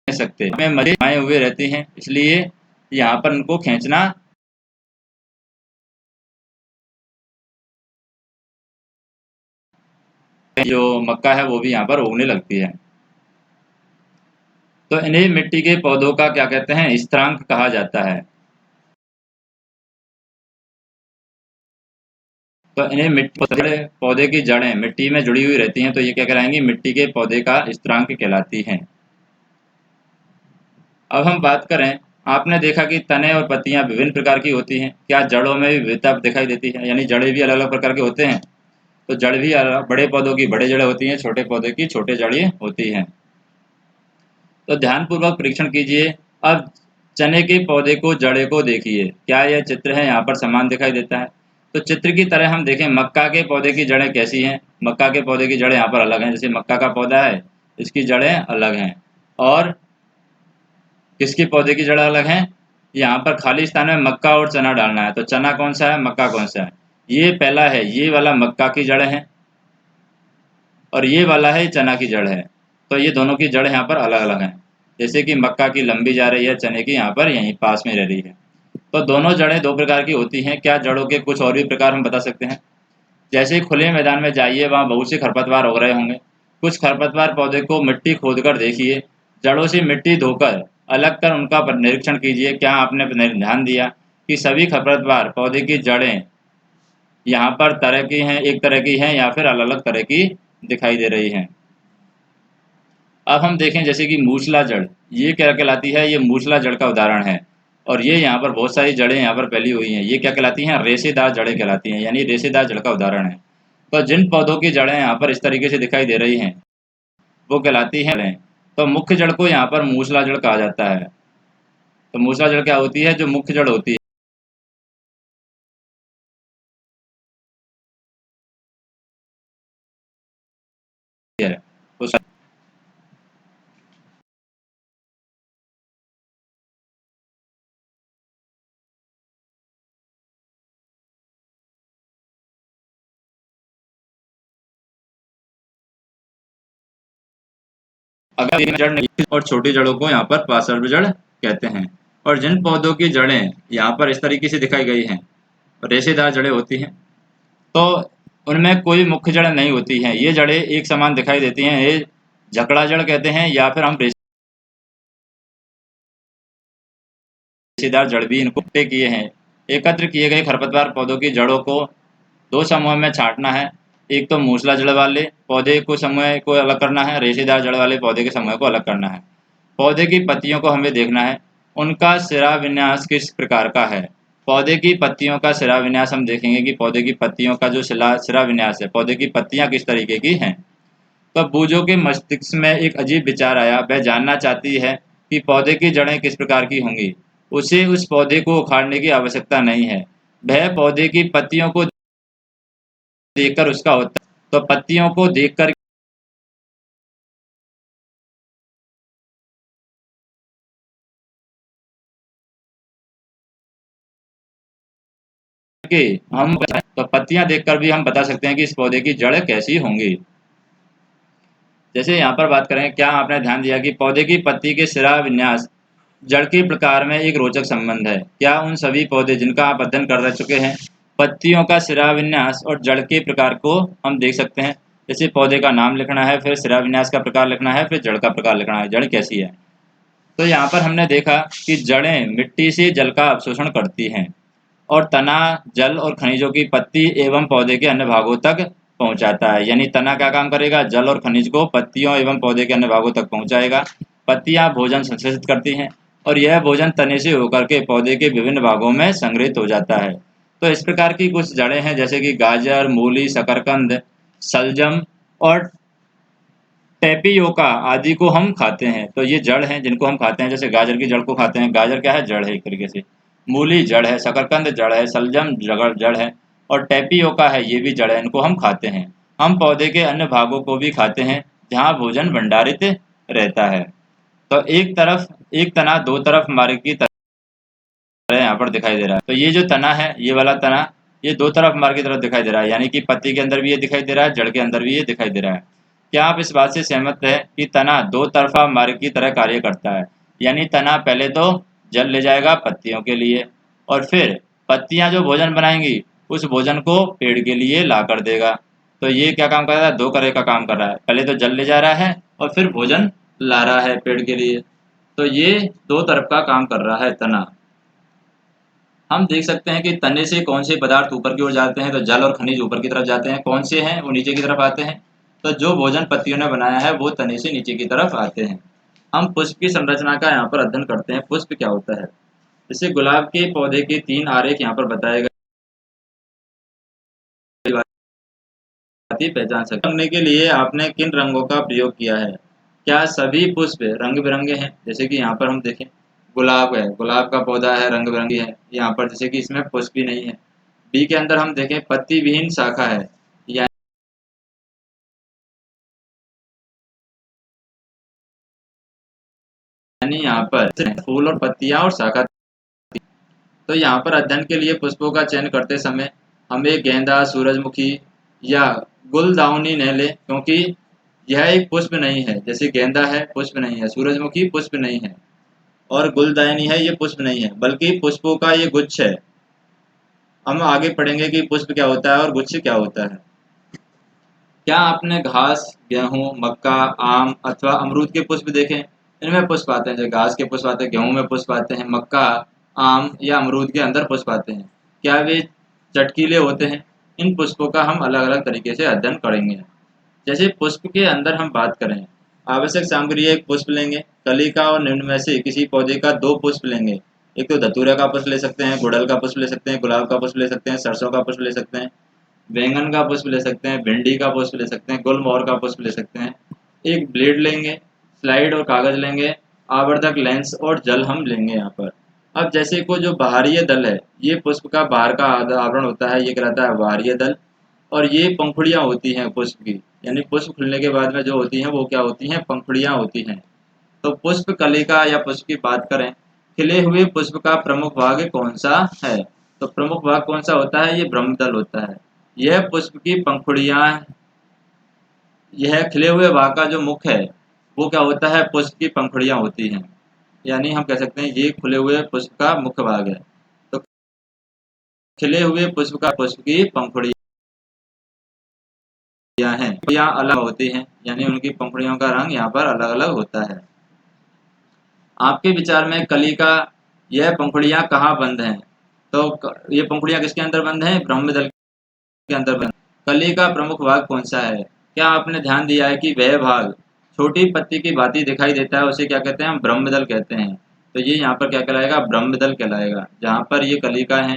सकते। हमें मजे आए हुए रहते हैं, इसलिए यहाँ पर उनको खींचना, जो मक्का है वो भी यहाँ पर उगने लगती है। तो इन्हें मिट्टी के पौधों का क्या कहते हैं, स्थिरांक कहा जाता है। तो इन्हें मिट्टी पौधे की जड़ें मिट्टी में जुड़ी हुई रहती हैं, तो ये क्या कहलाएंगी, मिट्टी के पौधे का स्थिरांक कहलाती हैं। अब हम बात करें, आपने देखा कि तने और पत्तियां विभिन्न प्रकार की होती हैं। क्या जड़ों में भी विविधता दिखाई देती है, यानी जड़ें भी अलग अलग प्रकार के होते हैं। तो जड़ भी बड़े पौधों की बड़े जड़ें होती हैं, छोटे पौधे की छोटे जड़ें होती हैं। तो ध्यानपूर्वक परीक्षण कीजिए। अब चने के पौधे को जड़े को देखिए, क्या यह चित्र है यहाँ पर समान दिखाई देता है। तो चित्र की तरह हम देखें मक्का के पौधे की जड़ें कैसी हैं। मक्का के पौधे की जड़ें यहाँ पर अलग हैं, जैसे मक्का का पौधा है इसकी जड़ें अलग हैं। और किसके पौधे की जड़ अलग हैं, यहाँ पर खाली स्थान में मक्का और चना डालना है। तो चना कौन सा है, मक्का कौन सा है। ये पहला है, ये वाला मक्का की जड़ है और ये वाला है चना की जड़ है। तो ये दोनों की जड़ यहाँ पर अलग अलग हैं। जैसे कि मक्का की लंबी जा रही है, चने की यहाँ पर यहीं पास में रह रही है। तो दोनों जड़ें 2 प्रकार की होती हैं। क्या जड़ों के कुछ और भी प्रकार हम बता सकते हैं। जैसे खुले मैदान में जाइए, वहाँ बहुत से खरपतवार उग रहे होंगे। कुछ खरपतवार पौधे को मिट्टी खोद कर देखिए, जड़ों से मिट्टी धोकर अलग कर उनका निरीक्षण कीजिए। क्या आपने ध्यान दिया कि सभी खरपतवार पौधे की जड़ें यहाँ पर तरह की हैं, एक तरह की हैं या फिर अलग अलग तरह की दिखाई दे रही हैं। अब हम देखें जैसे कि मूसला जड़, ये क्या कहलाती है, ये मूसला जड़ का उदाहरण है। और ये यहाँ पर बहुत सारी जड़ें यहाँ पर फैली हुई हैं, ये क्या कहलाती हैं, रेशेदार जड़ें कहलाती हैं, यानी रेशेदार जड़ का उदाहरण है। तो जिन पौधों की जड़ें यहाँ पर इस तरीके से दिखाई दे रही हैं वो कहलाती हैं जड़ें। तो मुख्य जड़ को यहाँ पर मूसला जड़ कहा जाता है। तो मूसला जड़ क्या होती है, जो मुख्य जड़ होती है उस अगर ये जड़ नहीं, और छोटी जड़ों को यहाँ पर पार्श्व जड़ कहते हैं। और जिन पौधों की जड़ें यहाँ पर इस तरीके से दिखाई गई हैं, रेशेदार जड़ें होती हैं, तो उनमें कोई मुख्य जड़ नहीं होती हैं। ये जड़ें एक समान दिखाई देती हैं, ये झकड़ा जड़ कहते हैं या फिर हम रेशेदार जड़ भी इनको इकट्ठे किए हैं। एकत्र किए गए खरपतवार पौधों की जड़ों को दो समूह में छांटना है। एक तो मूसला जड़ वाले पौधे को समूह को अलग करना है, रेशेदार जड़ वाले पौधे के समूह को अलग करना है। पौधे की पत्तियों को हमें देखना है, उनका सिरा विन्यास किस प्रकार का है। पौधे की पत्तियों का सिरा विन्यास हम देखेंगे कि पौधे की पत्तियों का जो सिरा विन्यास है, पौधे की पत्तियां किस तरीके की हैं। तो बूजो के मस्तिष्क में एक अजीब विचार आया। वह जानना चाहती है कि पौधे की जड़ें किस प्रकार की होंगी। उसे उस पौधे को उखाड़ने की आवश्यकता नहीं है। वह पौधे की पत्तियों को देखकर उसका होता है। तो पत्तियों को देखकर के हम तो पत्तियां देखकर भी हम बता सकते हैं कि इस पौधे की जड़ कैसी होंगी। जैसे यहाँ पर बात करें, क्या आपने ध्यान दिया कि पौधे की पत्ती के सिरा विन्यास जड़ के प्रकार में एक रोचक संबंध है। क्या उन सभी पौधे जिनका आप अध्ययन कर चुके हैं, पत्तियों का सिरा विन्यास और जड़ के प्रकार को हम देख सकते हैं। जैसे पौधे का नाम लिखना है, फिर सिरा विन्यास का प्रकार लिखना है, फिर जड़ का प्रकार लिखना है, जड़ कैसी है। तो यहाँ पर हमने देखा कि जड़ें मिट्टी से जल का अवशोषण करती हैं और तना जल और खनिजों की पत्ती एवं पौधे के अन्य भागों तक पहुंचाता है। यानी तना क्या काम करेगा, जल और खनिज को पत्तियों एवं पौधे के अन्य भागों तक पहुंचाएगा। पत्तियां भोजन संश्लेषित करती हैं और यह भोजन तने से होकर के पौधे के विभिन्न भागों में संग्रहित हो जाता है। तो इस प्रकार की कुछ जड़ें हैं, जैसे कि गाजर, मूली, शकरकंद, सलजम और टेपियोका आदि को हम खाते हैं। तो ये जड़ हैं जिनको हम खाते हैं। जैसे गाजर की जड़ को खाते हैं, गाजर क्या है, जड़ है एक तरीके से। मूली जड़ है, शकरकंद जड़ है, सलजम जड़ है और टेपियोका है, ये भी जड़ है, इनको हम खाते हैं। हम पौधे के अन्य भागों को भी खाते हैं जहाँ भोजन भंडारित रहता है। तो एक तना दो तरफ मार्ग की तरह यहाँ पर दिखाई दे रहा है। तो ये जो तना है, ये वाला तना, ये दो तरफ मार्ग की तरफ दिखाई दे रहा है। यानी कि पत्ती के अंदर भी ये दिखाई दे रहा है, जड़ के अंदर भी ये दिखाई दे रहा है। क्या आप इस बात से सहमत हैं कि तना दो तरफा मार्ग की तरह कार्य करता है। यानी तना पहले तो जल ले जाएगा पत्तियों के लिए और फिर पत्तियां जो भोजन बनाएंगी उस भोजन को पेड़ के लिए ला कर देगा। तो ये क्या काम कर रहा है, दो तरह का काम कर रहा है। पहले तो जल ले जा रहा है और फिर भोजन ला रहा है पेड़ के लिए। तो ये दो तरफ का काम कर रहा है तना। हम देख सकते हैं कि तने से कौन से पदार्थ ऊपर की ओर जाते हैं। तो जल और खनिज ऊपर की तरफ जाते हैं, कौन से हैं वो नीचे की तरफ आते हैं। तो जो भोजन पत्तियों ने बनाया है वो तने से नीचे की तरफ आते हैं। हम पुष्प की संरचना का यहाँ पर अध्ययन करते हैं। पुष्प क्या होता है। जैसे गुलाब के पौधे के तीन आरेख यहाँ पर बताए गए, पहचान सकते करने के लिए आपने किन रंगों का प्रयोग किया है। क्या सभी पुष्प रंग बिरंगे हैं। जैसे कि यहाँ पर हम देखें, गुलाब है, गुलाब का पौधा है, रंग बिरंगी है। यहाँ पर जैसे कि इसमें पुष्प ही नहीं है। बी के अंदर हम देखें, पत्ती विहीन शाखा है, यानी यहाँ पर फूल और पत्तियां और शाखा। तो यहाँ पर अध्ययन के लिए पुष्पों का चयन करते समय हमें गेंदा, सूरजमुखी या गुलदाउनी न लें, क्योंकि यह एक पुष्प नहीं है। जैसे गेंदा है, पुष्प नहीं है, सूरजमुखी पुष्प नहीं है और गुलदायनी है, ये पुष्प नहीं है, बल्कि पुष्पों का ये गुच्छ है। हम आगे पढ़ेंगे कि पुष्प क्या होता है और गुच्छ क्या होता है। क्या आपने घास, गेहूं, मक्का, आम अथवा अमरूद के पुष्प देखे। इनमें पुष्प आते हैं, जैसे घास के पुष्प आते हैं, गेहूं में पुष्प आते हैं, मक्का, आम या अमरूद के अंदर पुष्प आते हैं। क्या वे चटकीले होते हैं। इन पुष्पों का हम अलग अलग तरीके से अध्ययन करेंगे। जैसे पुष्प के अंदर हम बात करें, आवश्यक सामग्री एक पुष्प लेंगे, कलिका और निम्न में से किसी पौधे का दो पुष्प लेंगे। एक तो धतूरे का पुष्प ले सकते हैं, गुड़हल का पुष्प ले सकते हैं, गुलाब का पुष्प ले सकते हैं, सरसों का पुष्प ले सकते हैं, बैंगन का पुष्प ले सकते हैं, भिंडी का पुष्प ले सकते हैं, गुलमोहर का पुष्प ले सकते हैं। एक ब्लेड लेंगे, स्लाइड और कागज लेंगे, आवर्धक लेंस और जल हम लेंगे यहाँ पर। अब जैसे को जो बाहरी दल है, ये पुष्प का बाहर का आवरण होता है, ये कहलाता है बाहरी दल। और ये पंखुड़ियाँ होती हैं पुष्प की, यानी पुष्प खुलने के बाद में जो होती हैं वो क्या होती हैं, पंखुड़ियाँ होती हैं। तो पुष्प कलिका या पुष्प की बात करें, खिले हुए पुष्प का प्रमुख भाग कौन सा है। तो प्रमुख भाग कौन सा होता है, ये ब्रह्मदल होता है। यह पुष्प की पंखुड़ियाँ, यह खिले हुए भाग का जो मुख है वो क्या होता है, पुष्प की पंखुड़ियाँ होती हैं। यानी हम कह सकते हैं ये खुले हुए पुष्प का मुख्य भाग है। तो खिले हुए पुष्प का पुष्प की पंखुड़ियाँ हैं, पंखुड़ियाँ अलग होती हैं, यानी उनकी पंखुड़ियों का रंग यहाँ पर अलग अलग होता है। आपके विचार में कली का यह पंखुड़ियाँ कहाँ बंद हैं। तो ये पंखुड़ियाँ किसके अंदर बंद हैं, ब्रह्मदल के अंदर कली का प्रमुख भाग कौन सा है? क्या आपने ध्यान दिया है कि वह भाग छोटी पत्ती की भांति दिखाई देता है, उसे क्या कहते हैं? हम ब्रह्मदल कहते हैं। तो ये यहाँ पर क्या कहलाएगा? ब्रह्मदल कहलाएगा। जहाँ पर ये कलिका है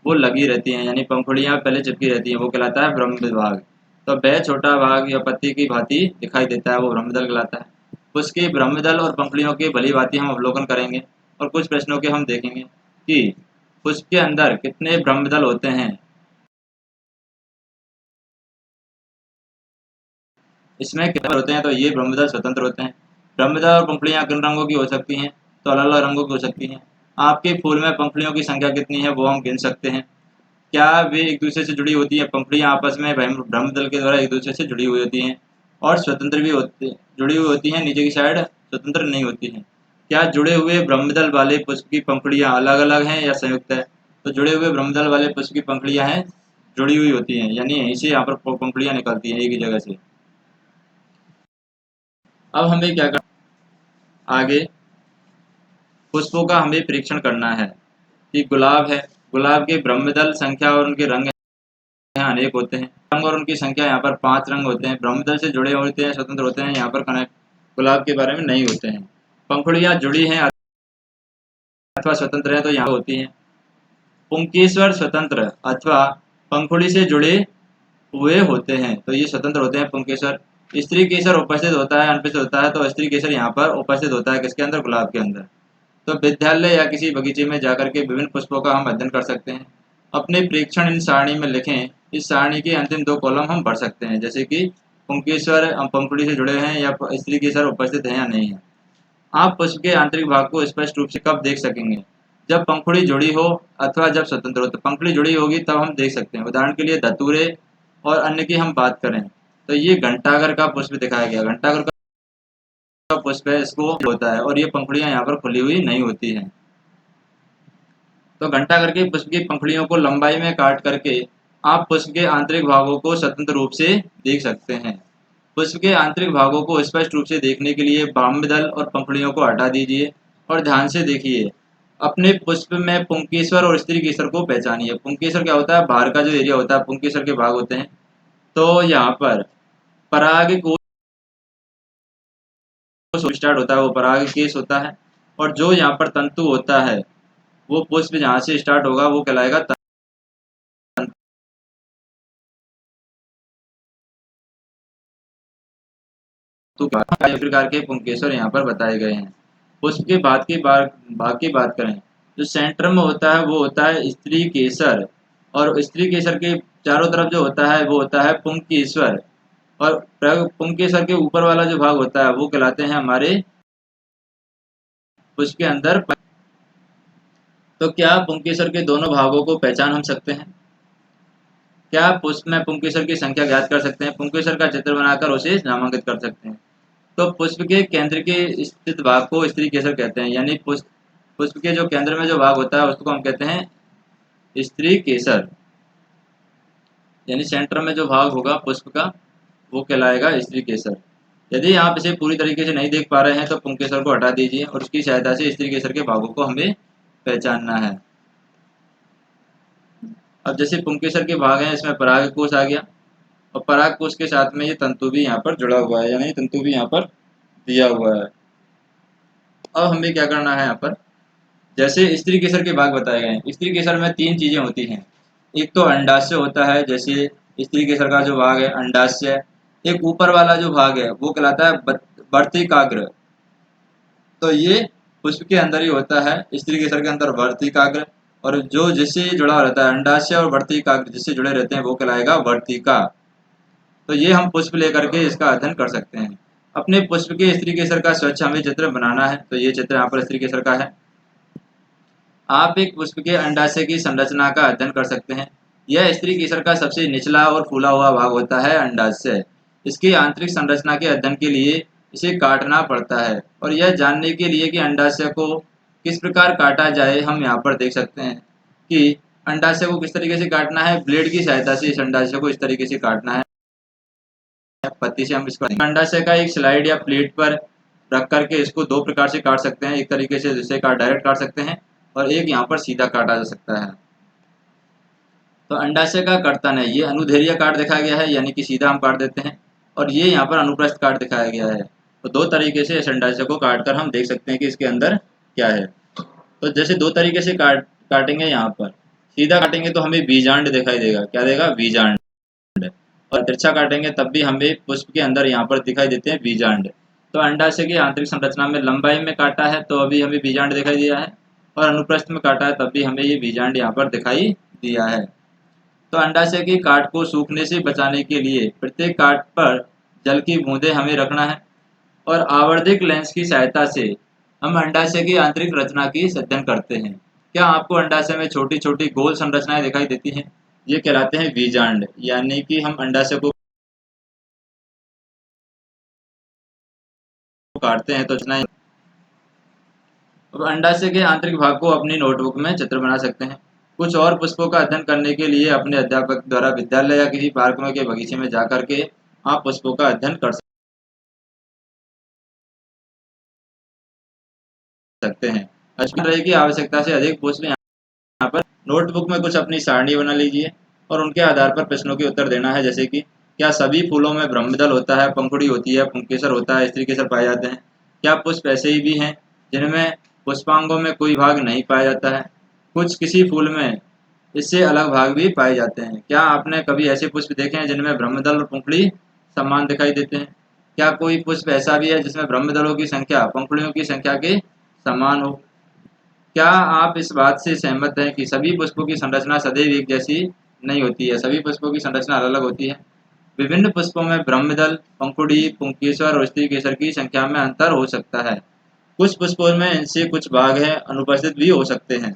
वो लगी रहती हैं, यानी पंखुड़ियाँ पहले चिपकी रहती हैं, वो कहलाता है ब्रह्म भाग। तो वह छोटा भाग या पत्ती की भांति दिखाई देता है, वो ब्रह्मदल कहलाता है। उसके ब्रह्मदल और पंखुड़ियों की भली भांति हम अवलोकन करेंगे और कुछ प्रश्नों के हम देखेंगे कि पुष्प के अंदर कितने ब्रह्मदल होते हैं। इसमें कितने होते हैं? तो ये ब्रह्मदल स्वतंत्र होते हैं। ब्रह्मदल और पंखुड़ियाँ किन रंगों की हो सकती हैं? तो अलग अलग रंगों की हो सकती हैं। आपके फूल में पंखुड़ियों की संख्या कितनी है वो हम गिन सकते हैं। क्या वे एक दूसरे से जुड़ी होती हैं? पंखुड़ियाँ आपस में ब्रह्मदल के द्वारा एक दूसरे से जुड़ी हुई होती हैं और स्वतंत्र भी होती जुड़ी हुई होती हैं, नीचे की साइड स्वतंत्र नहीं होती हैं। क्या जुड़े हुए ब्रह्मदल वाले पुष्प की पंखुड़ियाँ अलग अलग हैं या संयुक्त है? तो जुड़े हुए ब्रह्मदल वाले पुष्प की पंखुड़ियाँ हैं, जुड़ी हुई होती हैं, यानी यहीं से यहाँ पर पंखुड़ियाँ निकलती हैं एक ही जगह से। अब हमें क्या करना, आगे पुष्पों का हमें परीक्षण करना है कि गुलाब है, गुलाब के ब्रह्मदल संख्या और उनके रंग हैं अनेक होते हैं। रंग और उनकी संख्या यहाँ पर 5 रंग होते हैं। ब्रह्मदल से जुड़े होते हैं, स्वतंत्र होते हैं, यहाँ पर कनेक्ट गुलाब के बारे में नहीं होते हैं। पंखुड़ियाँ जुड़ी हैं अथवा स्वतंत्र हैं तो यहाँ होती हैं। पुंकेसर स्वतंत्र अथवा पंखुड़ी से जुड़े हुए होते हैं, तो ये स्वतंत्र होते हैं पुंकेसर। स्त्री केसर उपस्थित होता है, अनुपस्थित होता है, तो स्त्री केसर यहाँ पर उपस्थित होता है, किसके अंदर? गुलाब के अंदर। तो विद्यालय या किसी बगीचे में जाकर के विभिन्न पुष्पों का हम अध्ययन कर सकते हैं। अपने प्रेक्षण इन सारणी में लिखें। इस सारणी के अंतिम 2 कॉलम हम भर सकते हैं, जैसे कि पुंकेश्वर पंखुड़ी से जुड़े हैं या स्त्री केसर उपस्थित है या नहीं है। आप पुष्प के आंतरिक भाग को स्पष्ट रूप से कब देख सकेंगे? जब पंखुड़ी जुड़ी हो अथवा जब स्वतंत्र हो। तो पंखुड़ी जुड़ी होगी तब हम देख सकते हैं। उदाहरण के लिए धतूरे और अन्य की हम बात करें तो ये घंटाघर का पुष्प दिखाया गया। घंटाघर का पुष्प है, इसको होता है और ये पंखुड़ियां यहाँ पर खुली हुई नहीं होती हैं। तो घंटाघर के पुष्प की पंखुड़ियों को लंबाई में काट करके आप पुष्प के आंतरिक भागों को स्वतंत्र रूप से देख सकते हैं। पुष्प के आंतरिक भागों को स्पष्ट रूप से देखने के लिए ब्रह्मदल और पंखुड़ियों को हटा दीजिए और ध्यान से देखिए। अपने पुष्प में पुंकेसर और स्त्री केसर को पहचानिए। पुंकेसर क्या होता है? बाहर का जो एरिया होता है, पुंकेसर के भाग होते हैं। तो यहाँ पर पराग कोश स्टार्ट होता है, वो पराग केस होता है, और जो यहाँ पर तंतु होता है वो पुष्प जहाँ से स्टार्ट होगा वो कहलाएगा तंतु। कई प्रकार के पुंकेसर यहाँ पर बताए गए हैं। पुष्प के भाग की बात करें, जो सेंटर में होता है वो होता है स्त्री केसर, और स्त्री केसर के चारों तरफ जो होता है वो होता है पुंकेश्वर, और पुंकेसर के ऊपर वाला जो भाग होता है वो कहलाते हैं हमारे पुष्प के अंदर। तो क्या पुंकेसर के दोनों भागों को पहचान हम सकते हैं? क्या पुष्प में पुंकेसर की संख्या ज्ञात कर सकते हैं? पुंकेसर का चित्र बनाकर उसे नामांकित कर सकते हैं। तो पुष्प के केंद्र के स्थित भाग को स्त्री केसर कहते हैं, यानी पुष्प के जो केंद्र में जो भाग होता है उसको हम कहते हैं स्त्री केसर, यानी सेंटर में जो भाग होगा पुष्प का वो कहलाएगा स्त्री केसर। यदि आप इसे पूरी तरीके से नहीं देख पा रहे हैं तो पुंकेसर को हटा दीजिए और उसकी सहायता से स्त्री केसर के भागों को हमें पहचानना है। अब जैसे पुंकेसर के भाग हैं, इसमें पराग कोश आ गया और पराग कोश के साथ में ये तंतु भी यहाँ पर जुड़ा हुआ है, यानी तंतु भी यहाँ पर दिया हुआ है। अब हमें क्या करना है, यहाँ पर जैसे स्त्री केसर के भाग बताए गए हैं। स्त्री केसर में 3 चीजें होती हैं। एक तो अंडाशय होता है, जैसे स्त्री केसर का जो भाग है अंडाशय। एक ऊपर वाला जो भाग है वो कहलाता है वर्तिकाग्र। तो ये पुष्प के अंदर ही होता है, स्त्री केसर के अंदर वर्तिकाग्र, और जो जिससे जुड़ा रहता है अंडाशय और वर्तिकाग्र जिससे जुड़े रहते हैं वो कहलाएगा वर्तिका। तो ये हम पुष्प लेकर के इसका अध्ययन कर सकते हैं। अपने पुष्प के स्त्री केसर का स्वच्छ हमें चित्र बनाना है। तो ये चित्र यहाँ पर स्त्री केसर का है। आप एक पुष्प के अंडाशय की संरचना का अध्ययन कर सकते हैं। यह स्त्री केसर का सबसे निचला और फूला हुआ भाग होता है अंडाशय। इसकी आंतरिक संरचना के अध्ययन के लिए इसे काटना पड़ता है, और यह जानने के लिए कि अंडाशय को किस प्रकार काटा जाए हम यहाँ पर देख सकते हैं कि अंडाशय को किस तरीके से काटना है। ब्लेड की सहायता से इस अंडाशय को इस तरीके से काटना है, पत्ती से हम इसको अंडाशय का एक स्लाइड या प्लेट पर रख करके इसको 2 प्रकार से काट सकते हैं। एक तरीके से जिसे डायरेक्ट काट सकते हैं और एक यहाँ पर सीधा काटा जा सकता है। तो अंडाशय का कर्तन है, ये अनुदैर्घ्य काट दिखाया गया है, यानी कि सीधा हम काट देते हैं, और ये यहाँ पर अनुप्रस्थ काट दिखाया गया है। तो दो तरीके से इस अंडाशय को काट कर हम देख सकते हैं कि इसके अंदर क्या है। तो जैसे दो तरीके से काटेंगे, यहाँ पर सीधा काटेंगे तो हमें बीजांड दिखाई देगा, क्या देगा, बीजांड। और तिरछा काटेंगे तब भी हमें पुष्प के अंदर यहाँ पर दिखाई देते हैं बीजांड। तो अंडाशय की आंतरिक संरचना में लंबाई में काटा है तो अभी हमें बीजांड दिखाई दिया है, और अनुप्रस्थ में काटा है तब भी हमें ये बीजांड यहाँ पर दिखाई दिया है। तो अंडाशय की काट को सूखने से बचाने के लिए प्रत्येक काट पर जल की बूंदें हमें रखना है, और आवर्धिक लेंस की सहायता से हम अंडाशय की आंतरिक रचना की अध्ययन करते हैं। क्या आपको अंडाशय में छोटी छोटी गोल संरचनाएं दिखाई देती हैं? ये कहलाते हैं बीजांड, यानी कि हम अंडाशय को काटते हैं तो रचनाएं। अब अंडाशय के आंतरिक भाग को अपनी नोटबुक में चित्र बना सकते हैं। कुछ और पुष्पों का अध्ययन करने के लिए अपने अध्यापक द्वारा विद्यालय या किसी पार्क में के बगीचे में जाकर के आप पुष्पों का अध्ययन कर सकते हैं। अच्छी तरह की आवश्यकता से अधिक पुष्प यहाँ पर नोटबुक में कुछ अपनी सारणी बना लीजिए, और उनके आधार पर प्रश्नों के उत्तर देना है, जैसे कि क्या सभी फूलों में ब्रह्मदल होता है, पंखुड़ी होती है, पुंकेसर होता है, स्त्री केसर पाए जाते हैं? क्या पुष्प ऐसे ही भी हैं जिनमें पुष्पांगों में कोई भाग नहीं पाया जाता है? कुछ किसी फूल में इससे अलग भाग भी पाए जाते हैं। क्या आपने कभी ऐसे पुष्प देखे हैं जिनमें ब्रह्मदल और पंखुड़ी समान दिखाई देते हैं? क्या कोई पुष्प ऐसा भी है जिसमें ब्रह्मदलों की संख्या पंखुड़ियों की संख्या के समान हो? क्या आप इस बात से सहमत हैं कि सभी पुष्पों की संरचना सदैव एक जैसी नहीं होती है, सभी पुष्पों की संरचना अलग अलग होती है? विभिन्न पुष्पों में ब्रह्मदल, पंखुड़ी, पुंकेसर और स्त्री केसर की संख्या में अंतर हो सकता है। कुछ पुष्पों में इनसे कुछ भाग हैं अनुपस्थित भी हो सकते हैं।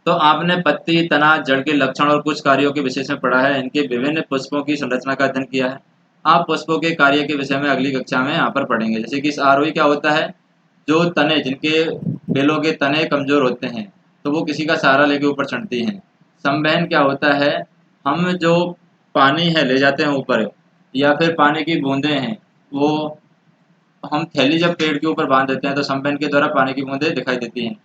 तो आपने पत्ती, तना, जड़ के लक्षण और कुछ कार्यों के विषय में पढ़ा है। इनके विभिन्न पुष्पों की संरचना का अध्ययन किया है। आप पुष्पों के कार्य के विषय में अगली कक्षा में यहाँ पर पढ़ेंगे। जैसे कि इस आरोही क्या होता है, जो तने, जिनके बेलों के तने कमजोर होते हैं तो वो किसी का सहारा लेके ऊपर चढ़ती हैं। संवहन क्या होता है, हम जो पानी है ले जाते हैं ऊपर, या फिर पानी की बूंदें हैं वो हम थैली जब पेड़ के ऊपर बांध देते हैं तो संवहन के द्वारा पानी की बूंदें दिखाई देती हैं।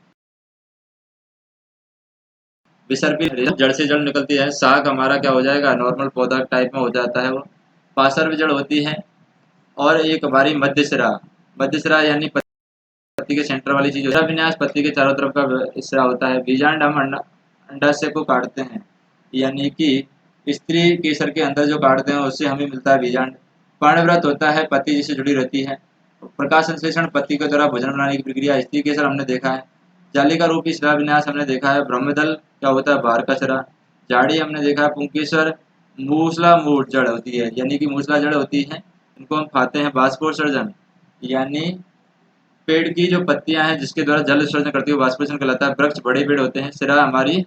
विसर्पित जड़ से जड़ निकलती है। साग हमारा क्या हो जाएगा, नॉर्मल पौधा टाइप में हो जाता है वो। पार्श्व जड़ होती है, और एक हमारी मध्य सिरा यानी पत्ती के सेंटर वाली चीज। विन्यास पत्ती के चारों तरफ का सिरा होता है। बीजांड हम अंडाशय को काटते हैं, यानी कि स्त्री केसर के अंदर जो काटते हैं उससे हमें मिलता है बीजांड। पर्णव्रत होता है, पत्ती जिससे जुड़ी रहती है। प्रकाश संश्लेषण पत्ती के द्वारा भोजन बनाने की प्रक्रिया। स्त्री केसर हमने देखा है। जालिका रूपी शिरा विन्यास हमने देखा है। ब्रह्मदल क्या होता है, बाहर का सिरा। झाड़ी हमने देखा है। पुंकेसर मूसला मूठ जड़ होती है, यानी कि मूसला जड़ होती है, इनको हम खाते हैं। बाष्पोत्सर्जन यानी पेड़ की जो पत्तियां हैं जिसके द्वारा जल विसर्जन करती है वाष्पोत्सर्जन कहलाता है। वृक्ष बड़े पेड़ होते हैं। सिरा हमारी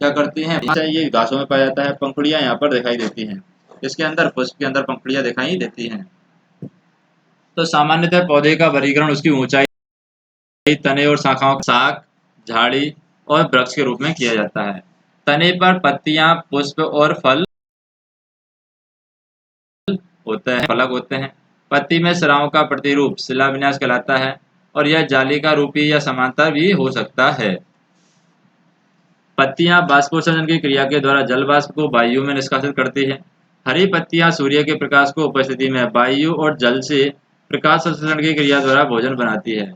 क्या करती हैं, ये घासों में पाया जाता है। पंखुड़ियां यहाँ पर दिखाई देती हैं, इसके अंदर पुष्प के अंदर पंखुड़ियां दिखाई देती हैं। तो सामान्यतः पौधे का वर्गीकरण उसकी ऊंचाई, तने और शाखाओं, शाख, झाड़ी और वृक्ष के रूप में किया जाता है। तने पर पत्तियां, पुष्प और फल होते हैं, फलक होते हैं। पत्ती में सिराओं का प्रतिरूप शिलाविन्यास कहलाता है, और यह जालिका रूपी या समांतर भी हो सकता है। पत्तियां बाष्पोत्सर्जन की क्रिया के द्वारा जल वाष्प को वायु में निष्कासित करती है। हरी पत्तियां सूर्य के प्रकाश को उपस्थिति में वायु और जल से प्रकाश संश्लेषण की क्रिया द्वारा भोजन बनाती है।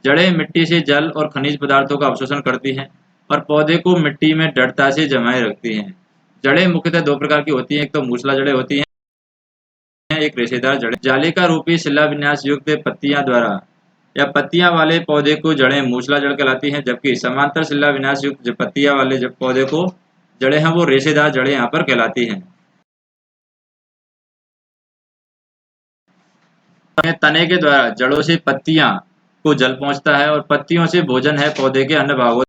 जड़ें मिट्टी से जल और खनिज पदार्थों का अवशोषण करती हैं, और पौधे को मिट्टी में दृढ़ता से जमाए रखती हैं। जड़ें मुख्यतः दो प्रकार की होती हैं, एक तो मूसला जड़ें होती हैं, एक रेशेदार जड़ें। जालिका रूपी शिलाविन्यास युक्त पत्तियां द्वारा या पत्तियां वाले पौधे को जड़ें मूसला जड़ कहलाती हैं, जबकि समांतर शिलाविन्यास युक्त पत्तियां वाले जब पौधे को जड़ें हैं वो रेशेदार जड़ें यहाँ पर कहलाती हैं। तने के द्वारा जड़ों से पत्तियां को जल पहुंचता है, और पत्तियों से भोजन है पौधे के अन्य भागों